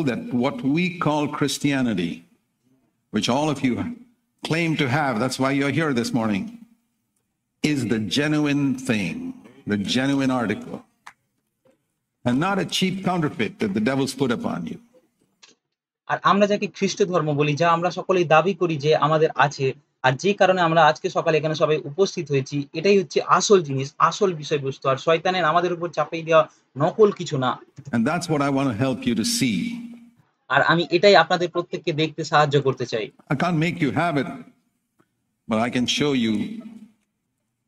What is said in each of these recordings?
that what we call Christianity, which all of you claim to have, that's why you're here this morning, is the genuine thing, the genuine article, and not a cheap counterfeit that the devil's put upon you. আর আমরা যাকে খ্রিস্ট ধর্ম বলি, যা আমরা সকলেই দাবি করি যে আমাদের আছে, আর যে কারণে আমরা আজকে সকালে এখানে সবাই উপস্থিত হয়েছি, এটাই হচ্ছে আসল জিনিস, আসল বিষয়বস্তু, আর শয়তানের আমাদের উপর চাপিয়ে দেওয়া নকল কিছু না। And that's what I want to help you to see. আর আমি এটাই আপনাদের প্রত্যেককে দেখতে সাহায্য করতে চাই। I can't make you have it, but I can show you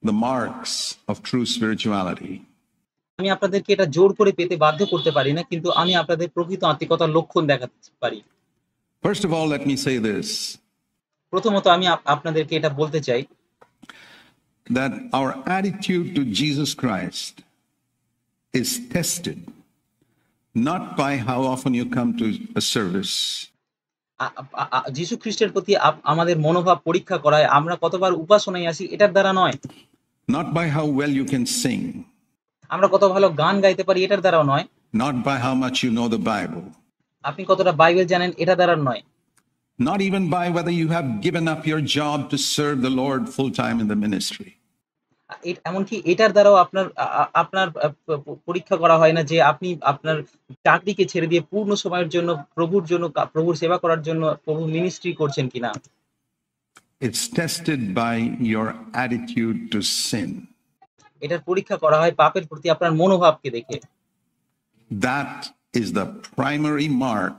the marks of true spirituality. আমি আপনাদেরকে এটা জোর করে পেতে বাধ্য করতে পারি না, কিন্তু আমি আপনাদের প্রকৃত আত্মিকতার লক্ষণ দেখাতে পারি। First of all, let me say this. প্রথমত আমি আপনাদেরকে এটা বলতে চাই that our attitude to Jesus Christ is tested not by how often you come to a service. যীশু খ্রিস্টের প্রতি আমাদের মনোভাব পরীক্ষা করায় আমরা কতবার উপাসনায় আসি এটার দ্বারা নয়। Not by how well you can sing. আমরা কত ভালো গান গাইতে পারি এটার দ্বারাও নয়। Not by how much you know the Bible. আপনি কতটা বাইবেল জানেন এটা দ্বারা নয়। Not even by whether you have given up your job to serve the Lord full time in the ministry. এমনকি এটার দ্বারাও আপনার পরীক্ষা করা হয় না যে আপনি আপনার চাকরিকে ছেড়ে দিয়ে পূর্ণ সময়ের জন্য প্রভুর সেবা করার জন্য প্রভু মিনিস্ট্রি করছেন কিনা। It's tested by your attitude to sin. এটার পরীক্ষা করা হয় পাপের প্রতি আপনার মনোভাবকে দেখে। That is the primary mark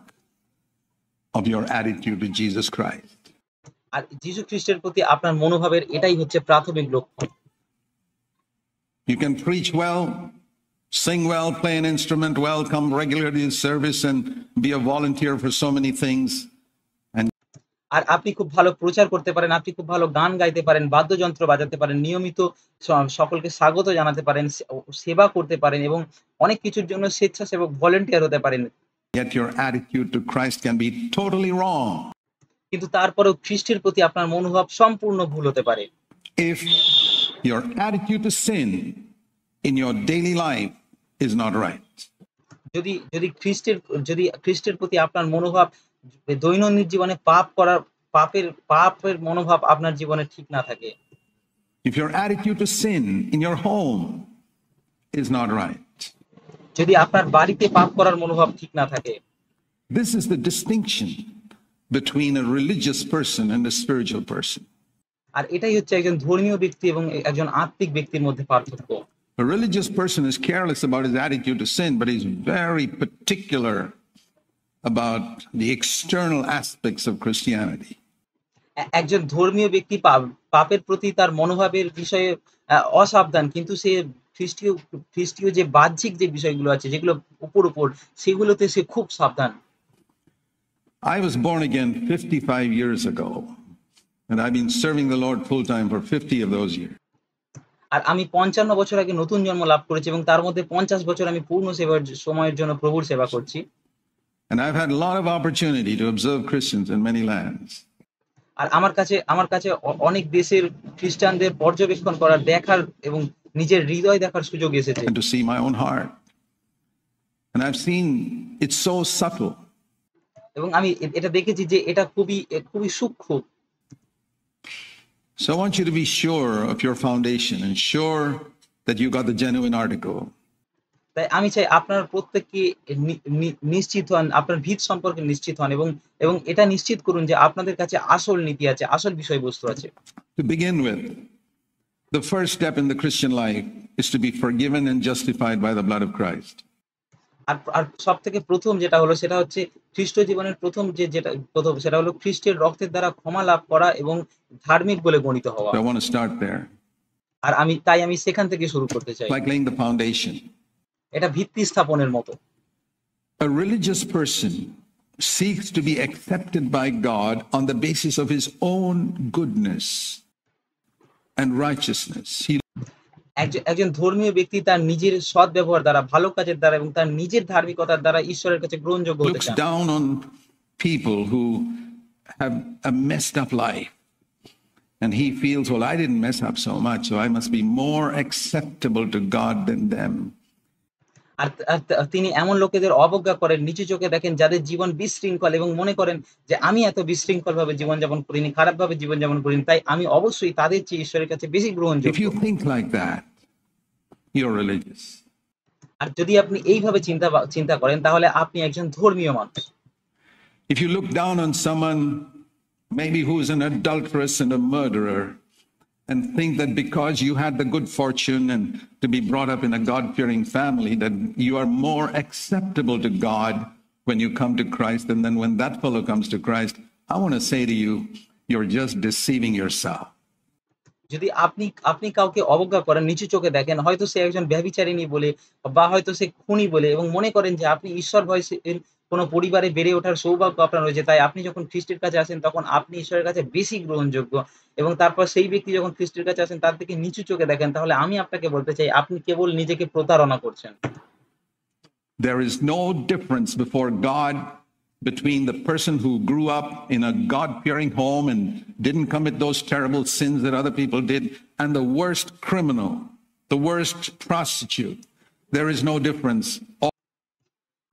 of your attitude to Jesus Christ. আর যীশু খ্রিস্টের প্রতি আপনার মনোভাবের এটাই হচ্ছে প্রাথমিক লক্ষণ। You can preach well, sing well, play an instrument well, come regularly to service and be a volunteer for so many things. আর আপনি খুব ভালো প্রচার করতে পারেন, আপনি খুব ভালো গান গাইতে পারেন, বাদ্যযন্ত্র বাজাতে পারেন, নিয়মিত সকলকে স্বাগত জানাতে পারেন, সেবা করতে পারেন এবং অনেক কিছুর জন্য স্বেচ্ছাসেবক ভলান্টিয়ার হতে পারেন। Yet your attitude to Christ can be totally wrong. কিন্তু তারপরেও খ্রিস্টের প্রতি আপনার মনোভাব সম্পূর্ণ ভুল হতে পারে। If your attitude to sin in your daily life is not right. যদি খ্রিস্টের প্রতি আপনার মনোভাব দৈনন্দিন জীবনে পাপের মনোভাব আপনার জীবনে ঠিক না থাকে। If your attitude to sin in your home is not right. যদি আপনার বাড়িতে পাপ করার মনোভাব ঠিক না থাকে। This is the distinction between a religious person and a spiritual person. আর এটাই হচ্ছে একজন ধর্মীয় ব্যক্তি এবং একজন আত্মিক ব্যক্তির মধ্যে পার্থক্য। A religious person is careless about his attitude to sin, but he's very particular about the external aspects of Christianity. একজন ধর্মীয় ব্যক্তি পাপের প্রতি তার মনোভাবের বিষয়ে অসাবধান, কিন্তু সে খ্রিস্টীয় যে বাহ্যিক যে বিষয়গুলো আছে যেগুলো উপর সেগুলোতে সে খুব সাবধান। I was born again 55 years ago, and I've been serving the Lord full time for 50 of those years. আর আমি 55 বছর আগে নতুন জন্ম লাভ করেছি এবং তার মধ্যে 50 বছর আমি পূর্ণ সেবার সময়ের জন্য প্রভুর সেবা করছি। And I've had a lot of opportunity to observe Christians in many lands. আর আমার কাছে অনেক দেশের খ্রিস্টানদের পর্যবেক্ষণ করার, দেখার এবং নিজের হৃদয় দেখার সুযোগ এসেছে। And to see my own heart. And I've seen it's so subtle. এবং আমি এটা দেখেছি যে এটা খুবই সূক্ষ্ম। So I want you to be sure of your foundation and sure that you got the genuine article. তাই আমি চাই আপনারা প্রত্যেককে নিশ্চিত হন, আপনার ভিত সম্পর্কে নিশ্চিত হন এবং এটা নিশ্চিত করুন যে আপনাদের কাছে আসল নীতি আছে, আসল বিষয়বস্তু আছে। To begin with, the first step in the Christian life is to be forgiven and justified by the blood of Christ. আর সবথেকে প্রথম যেটা হলো সেটা হচ্ছে খ্রিস্ট জীবনের প্রথম সেটা হলো খ্রিস্টের রক্তের দ্বারা ক্ষমা লাভ করা এবং ধার্মিক বলে গণিত হওয়া। I want to start there. আর আমি সেখান থেকে শুরু করতে চাই। Like laying the foundation. এটা ভিত্তি স্থাপনের মতো। A religious person seeks to be accepted by God on the basis of his own goodness and righteousness. একজন ধর্মীয় ব্যক্তি তার নিজের সৎ ব্যবহার দ্বারা, ভালো কাজের দ্বারা এবং তার নিজের ধার্মিকতার দ্বারা ঈশ্বরের কাছে গ্রহণযোগ্য হতে চান। Looks down on people who have a messed up life. And he feels, well, I didn't mess up so much, so I must be more acceptable to God than them. আর তিনি এমন লোকেদের অবজ্ঞা করেন, নিচু চোখে দেখেন যাদের জীবন বিশৃঙ্খল এবং মনে করেন যে আমি এত বিশৃঙ্খলভাবে জীবনযাপন করিনি, খারাপভাবে জীবনযাপন করিনি। তাই আমি অবশ্যই তাদের চেয়ে ঈশ্বরের কাছে বেশি If গ্রহণযোগ্য। you think like that, you're religious. আর যদি আপনি এইভাবে চিন্তা করেন তাহলে আপনি একজন ধর্মীয় মানুষ। If you look down on someone, maybe who's an adulteress and a murderer, and think that because you had the good fortune and to be brought up in a God-fearing family, that you are more acceptable to God when you come to Christ, and then when that fellow comes to Christ, I want to say to you, you're just deceiving yourself. যদি আপনি আপনি কাউকে অবজ্ঞা করেন, নিচু চোখে দেখেন, হয়তো সে একজন ব্যভিচারিণী বলে বা হয়তো সে খুনি বলে এবং মনে করেন যে আপনি ঈশ্বর ভয়শীল কোনো পরিবারে বেড়ে ওঠার সৌভাগ্য আপনার রয়েছে। তাই আপনি যখন খ্রিস্টের কাছে আসেন তখন আপনি ঈশ্বরের কাছে বেশি গ্রহণযোগ্য এবং তারপর সেই ব্যক্তি যখন খ্রিস্টের কাছে আসেন তার দিকে নিচু চোখে দেখেন, তাহলে আমি আপনাকে বলতে চাই আপনি কেবল নিজেকে প্রতারণা করছেন। There is no difference before God between the person who grew up in a God-fearing home and didn't commit those terrible sins that other people did, and the worst criminal, the worst prostitute. There is no difference.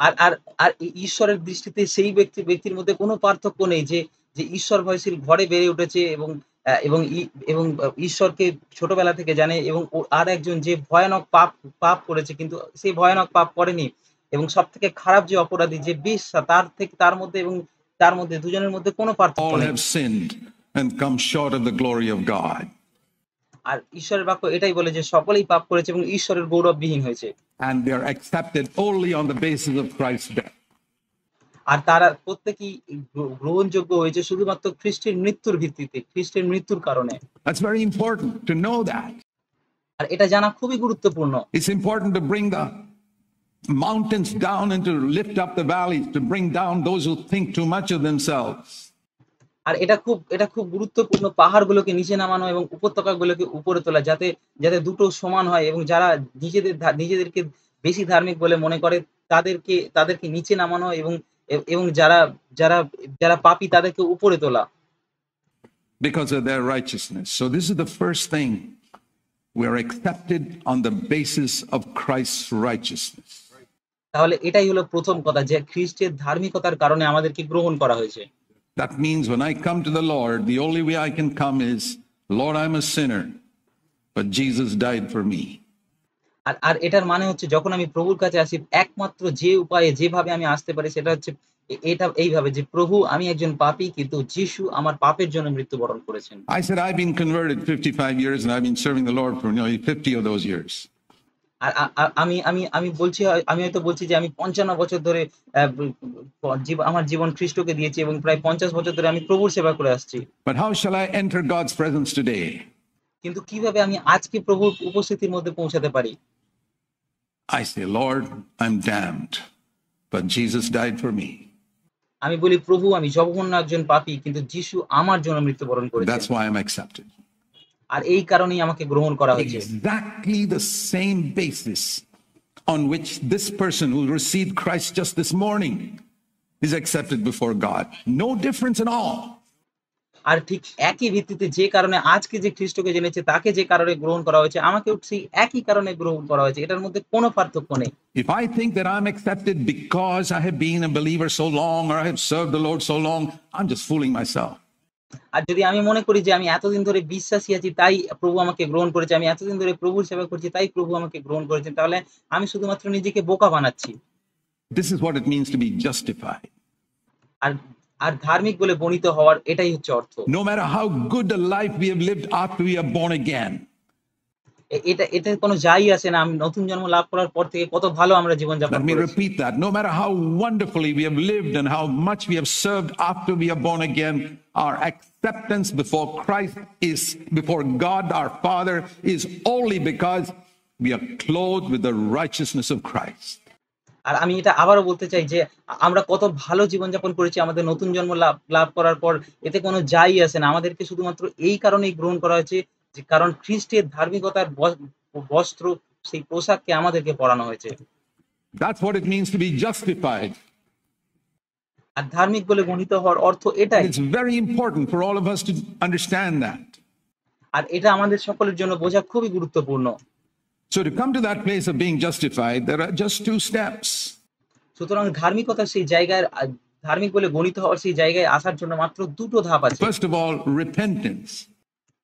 আর আর আর ঈশ্বরের দৃষ্টিতে সেই ব্যক্তির মধ্যে কোনো পার্থক্য নেই যে ঈশ্বর ভয়শীল ঘরে বেড়ে উঠেছে এবং আ এবং ই এবং ঈশ্বরকে ছোটবেলা থেকে জানে এবং আরেকজন যে ভয়ানক পাপ করেছে কিন্তু সে ভয়ানক পাপ করেনি এবং সবথেকে খারাপ যে অপরাধী যে বেশ্যা তার মধ্যে এবং তার মধ্যে দুজনের মধ্যে কোনো পার্থক্য All নেই। have sinned and come short of the glory of God. আর ঈশ্বরের বাক্য এটাই বলে যে সকলেই পাপ করেছে এবং ঈশ্বরের গৌরববিহীন হয়েছে। And they are accepted only on the basis of Christ's death. আর তারা প্রত্যেকেই গ্রহণযোগ্য হয়েছে শুধুমাত্র খ্রিস্টের মৃত্যুর ভিত্তিতে, খ্রিস্টের মৃত্যুর কারণে। That's very important to know that. আর এটা জানা খুবই গুরুত্বপূর্ণ। It's important to bring the mountains down and to lift up the valleys, to bring down those who think too much of themselves. আর এটা খুব গুরুত্বপূর্ণ পাহাড়গুলোকে নিচে নামানো এবং উপত্যকাগুলোকে উপরে তোলা যাতে দুটো সমান হয় এবং যারা নিজেদেরকে বেশি ধার্মিক বলে মনে করে তাদেরকে নিচে নামানো এবং যারা পাপী তাদেরকে উপরে তোলা। Because of their righteousness. So this is the first thing. We are accepted on the basis of Christ's righteousness. তাহলে এটাই হলো প্রথম কথা যে খ্রিস্টের ধার্মিকতার কারণে আমাদেরকে গ্রহণ করা হয়েছে। That means when I come to the Lord, the only way I can come is, Lord, I'm a sinner, but Jesus died for me. আর এটার মানে হচ্ছে যখন আমি প্রভুর কাছে আসি একমাত্র যে উপায়ে যেভাবে আমি আসতে পারি সেটা হচ্ছে এটা এইভাবে যে প্রভু আমি একজন পাপী কিন্তু যিশু আমার পাপের জন্য মৃত্যুবরণ করেছেন। I said, I've been converted 55 years and I've been serving the Lord for nearly 50 of those years. আর আমি বলছি আমি হয়তো বলছি যে আমি ৫৫ বছর ধরে আমার জীবন খ্রিস্টকে দিয়েছি এবং প্রায় ৫০ বছর ধরে আমি প্রভুর সেবা করে আসছি। But how shall I enter God's presence today? কিন্তু কিভাবে আমি আজকে প্রভুর উপস্থিতির মধ্যে পৌঁছাতে পারি? I say, Lord, I'm damned, but Jesus died for me. আমি বলি প্রভু আমি জঘন্য একজন পাপী কিন্তু যিশু আমার জন্য মৃত্যুবরণ করেছেন। That's why I'm accepted. আর এই কারণেই আমাকে গ্রহণ করা হয়েছে। Exactly the same basis on which this person who received Christ just this morning is accepted before God. No difference at all. আর ঠিক একই ভিত্তিতে যে কারণে আজকে যে খ্রিস্টকে জেনেছে তাকে যে কারণে গ্রহণ করা হয়েছে আমাকেও সেই একই কারণে গ্রহণ করা হয়েছে। এটার মধ্যে কোনো পার্থক্য নেই। If I think that I'm accepted because I have been a believer so long or I have served the Lord so long, I'm just fooling myself. আর যদি আমি মনে করি যে আমি এতদিন ধরে বিশ্বাসী আছি তাই প্রভু আমাকে গ্রহণ করেছে, আমি এতদিন ধরে প্রভুর সেবা করছি তাই প্রভু আমাকে গ্রহণ করেছেন, তাহলে আমি শুধুমাত্র নিজেকে বোকা বানাচ্ছি। This is what it means to be justified. আর আর ধার্মিক বলে বর্ণিত হওয়ার এটাই হচ্ছে অর্থ। No matter how good a life we have lived after we are born again. এটা কোনো যাই আসে না আমি নতুন জন্ম লাভ করার পর থেকে কত ভালো আমরা জীবনযাপন Let me করেছি। repeat that. No matter how wonderfully we have lived and how much we have served after we are born again, our acceptance before Christ is, before God our Father, is only because we are clothed with the righteousness of Christ. আর আমি এটা আবারও বলতে চাই যে আমরা কত ভালো জীবনযাপন করেছি আমাদের নতুন জন্ম লাভ করার পর এতে কোনো যাই আসে না। আমাদেরকে শুধুমাত্র এই কারণেই গ্রহণ করা হয়েছে যে কারণ খ্রিস্টের ধার্মিকতার বস্ত্র সেই পোশাককে আমাদেরকে পরানো হয়েছে। That's what it means to be justified. আর ধার্মিক বলে গণিত হওয়ার অর্থ এটাই। It's very important for all of us to understand that. আর এটা আমাদের সকলের জন্য বোঝা খুবই গুরুত্বপূর্ণ। So to come to that place of being justified, there are just two steps. সুতরাং ধার্মিকতার সেই জায়গায় ধার্মিক বলে গণিত হওয়ার সেই জায়গায় আসার জন্য মাত্র দুটো ধাপ আছে। First of all, repentance.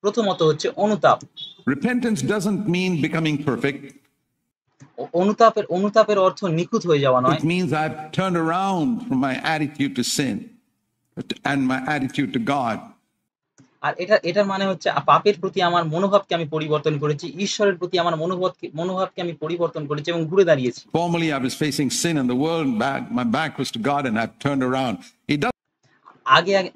প্রথমত হচ্ছে অনুতাপ। Repentance doesn't mean becoming perfect. অনুতাপের অর্থ নিখুঁত হয়ে যাওয়া নয়। It means I've turned around from my attitude to sin and my attitude to God. আর এটার মানে হচ্ছে পাপের প্রতি আমার মনোভাবকে আমি পরিবর্তন করেছি, ঈশ্বরের প্রতি আমার মনোভাবকে আমি পরিবর্তন করেছি এবং ঘুরে দাঁড়িয়েছি। Formerly I was facing sin in the world, my back was to God, and I've turned around.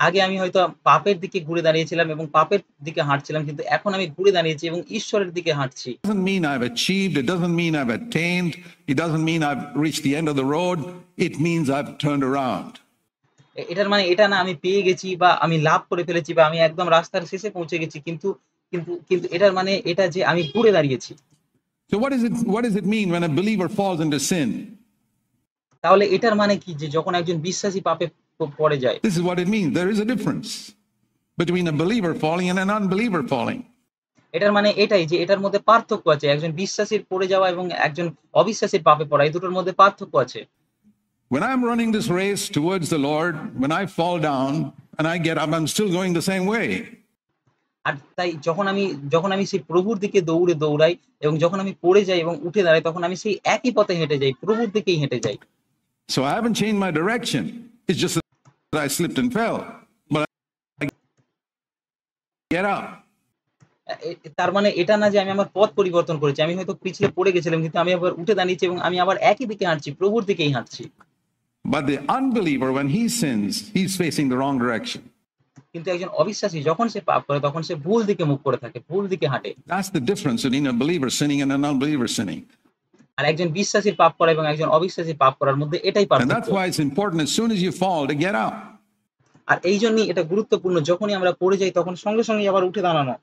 আগে আমি হয়তো পাপের দিকে ঘুরে দাঁড়িয়েছিলাম এবং পাপের দিকে হাঁটছিলাম, কিন্তু এখন আমি ঘুরে দাঁড়িয়েছি এবং ঈশ্বরের দিকে হাঁটছি। It doesn't mean I've achieved, it doesn't mean I've attained, it doesn't mean I've reached the end of the road. It means I've turned around. এটার মানে এটা না আমি পেয়ে গেছি বা আমি লাভ করে ফেলেছি বা আমি একদম রাস্তার শেষে পৌঁছে গেছি, কিন্তু এটার মানে এটা যে আমি ঘুরে দাঁড়িয়েছি। So what does it mean when a believer falls into sin? তাহলে এটার মানে কি যে যখন একজন বিশ্বাসী পাপে পড়ে যায়? This is what it means. There is a difference between a believer falling and an unbeliever falling. এটার মানে এটাই যে এটার মধ্যে পার্থক্য আছে, একজন বিশ্বাসীর পড়ে যাওয়া এবং একজন অবিশ্বাসীর পাপে পড়া, এই দুটোর মধ্যে পার্থক্য আছে। When I'm running this race towards the Lord, when I fall down and I get up, I'm still going the same way. আর তাই যখন আমি সেই প্রভুর দিকে দৌড়াই এবং যখন আমি পড়ে যাই এবং উঠে দাঁড়াই, তখন আমি সেই একই পথে হেঁটে যাই, প্রভুর দিকেই হেঁটে যাই। So I haven't changed my direction. It's just that I slipped and fell. But I get up. তার মানে এটা না যে আমি আমার পথ পরিবর্তন করেছি, আমি হয়তো পিছলে পড়ে গেছিলাম, কিন্তু আমি আবার উঠে দাঁড়িয়েছি এবং আমি আবার একই দিকে হাঁটছি, প্রভুর দিকেই হাঁটছি। But the unbeliever, when he sins, he's facing the wrong direction. কিন্তু একজন অবিশ্বাসী যখন সে পাপ করে তখন সে ভুল দিকে মুখ করে থাকে, ভুল দিকে হাঁটে। That's the difference between a believer sinning and an unbeliever sinning. আর একজন বিশ্বাসীর পাপ করা এবং একজন অবিশ্বাসীর পাপ করার মধ্যে এটাই And পার্থক্য। that's why it's important as soon as you fall to get up. আর এই জন্যই এটা গুরুত্বপূর্ণ, যখনই আমরা পড়ে যাই তখন সঙ্গে সঙ্গে আবার উঠে দাঁড়ানো।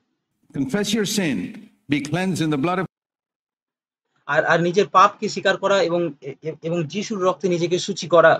Confess your sin, be cleansed in the blood of আর নিজের পাপকে স্বীকার করা এবং যিশুর রক্তে নিজেকে শুচি করা।